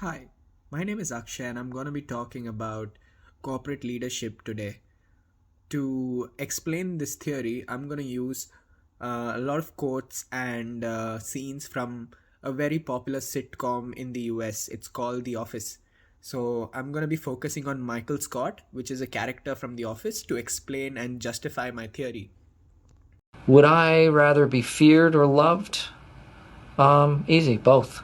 Hi, my name is Akshay, and I'm going to be talking about corporate leadership today. To explain this theory, I'm going to use a lot of quotes and scenes from a very popular sitcom in the US. It's called The Office. So I'm going to be focusing on Michael Scott, which is a character from The Office, to explain and justify my theory. Would I rather be feared or loved? Easy, both.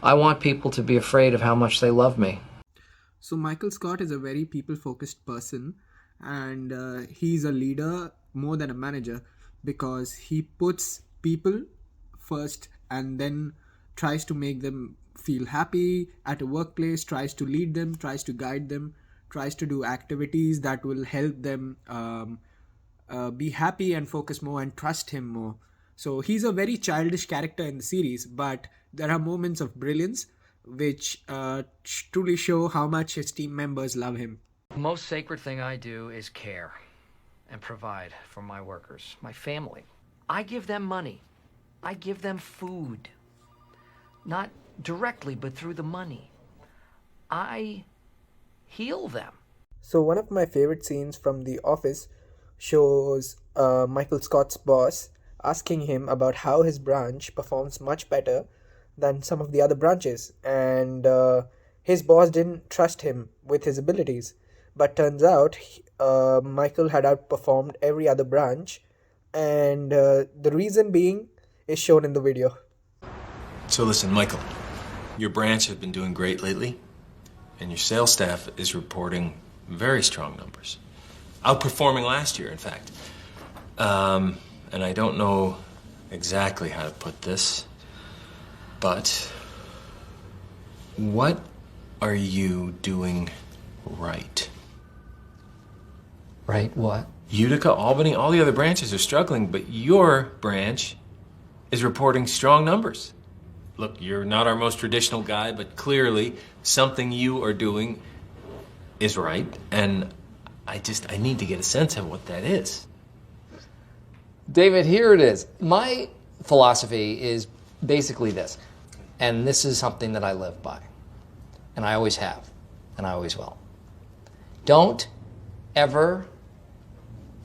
I want people to be afraid of how much they love me. So Michael Scott is a very people-focused person, and he's a leader more than a manager because he puts people first and then tries to make them feel happy at a workplace, tries to lead them, tries to guide them, tries to do activities that will help them be happy and focus more and trust him more. So he's a very childish character in the series, but there are moments of brilliance which truly show how much his team members love him. The most sacred thing I do is care and provide for my workers, my family. I give them money. I give them food. Not directly, but through the money. I heal them. So, one of my favorite scenes from The Office shows Michael Scott's boss asking him about how his branch performs much better than some of the other branches, and his boss didn't trust him with his abilities. But turns out Michael had outperformed every other branch, and the reason being is shown in the video. So listen, Michael, your branch has been doing great lately, and your sales staff is reporting very strong numbers. Outperforming last year, in fact. And I don't know exactly how to put this, but what are you doing right? Right, what? Utica, Albany, all the other branches are struggling, but your branch is reporting strong numbers. Look, you're not our most traditional guy, but clearly something you are doing is right, and I need to get a sense of what that is. David, here it is. My philosophy is basically this, and this is something that I live by, and I always have, and I always will. Don't ever,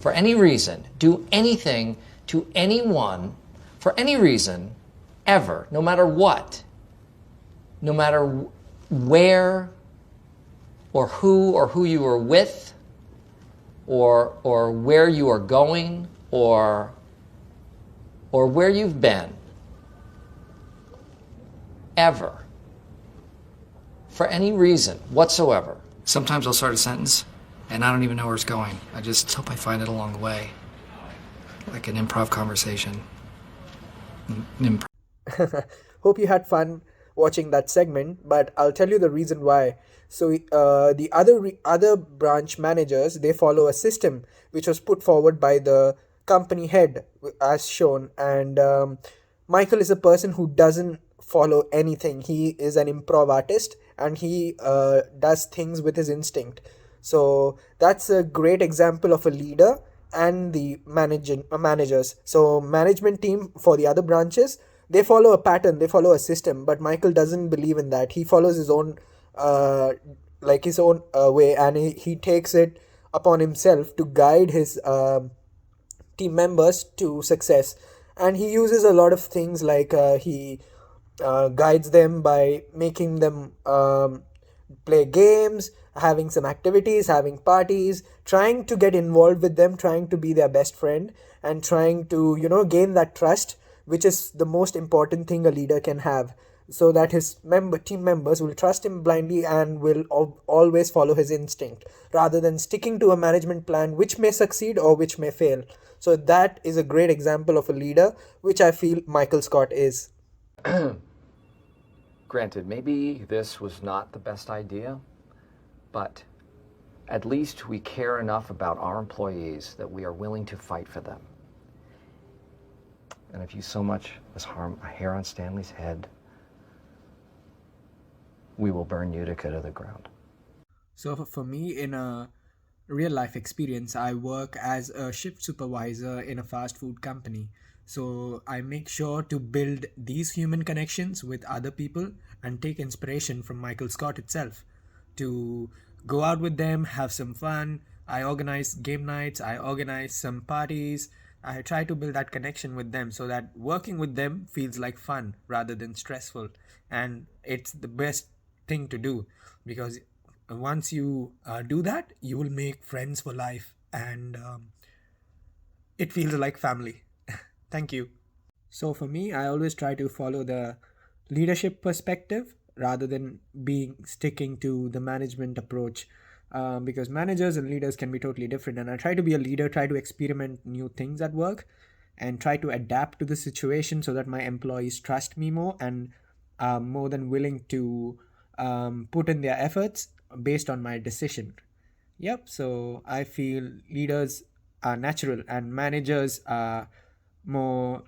for any reason, do anything to anyone for any reason, ever, no matter what, no matter where or who you are with, or where you are going, or where you've been, ever, for any reason whatsoever. Sometimes I'll start a sentence and I don't even know where it's going. I just hope I find it along the way. Like an improv conversation. An Hope you had fun watching that segment, but I'll tell you the reason why. So the other branch managers, they follow a system which was put forward by the company head, as shown, and Michael is a person who doesn't follow anything. He is an improv artist, and he does things with his instinct. So that's a great example of a leader and the managers. So management team for the other branches, they follow a pattern, they follow a system, but Michael doesn't believe in that. He follows his own his own way, and he takes it upon himself to guide his team members to success. And he uses a lot of things like he guides them by making them play games, having some activities, having parties, trying to get involved with them, trying to be their best friend, and trying to, gain that trust, which is the most important thing a leader can have, so that his team members will trust him blindly and will always follow his instinct rather than sticking to a management plan which may succeed or which may fail. So that is a great example of a leader, which I feel Michael Scott is. Granted, maybe this was not the best idea, but at least we care enough about our employees that we are willing to fight for them. And if you so much as harm a hair on Stanley's head, we will burn Utica to the ground. So for me, in a real life experience, I work as a shift supervisor in a fast food company. So I make sure to build these human connections with other people and take inspiration from Michael Scott itself to go out with them, have some fun. I organize game nights, I organize some parties. I try to build that connection with them so that working with them feels like fun rather than stressful. And it's the best thing to do, because once you do that, you will make friends for life, and it feels like family. Thank you. So for me, I always try to follow the leadership perspective rather than being sticking to the management approach, because managers and leaders can be totally different. And I try to be a leader, try to experiment new things at work, and try to adapt to the situation so that my employees trust me more and are more than willing to put in their efforts based on my decision. Yep, so I feel leaders are natural and managers are more,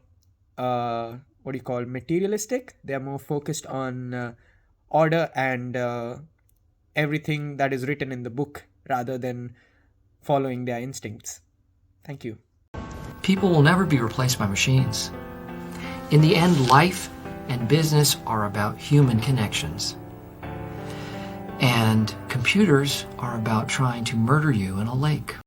what do you call, materialistic. They are more focused on order and everything that is written in the book rather than following their instincts. Thank you. People will never be replaced by machines. In the end, life and business are about human connections. And computers are about trying to murder you in a lake.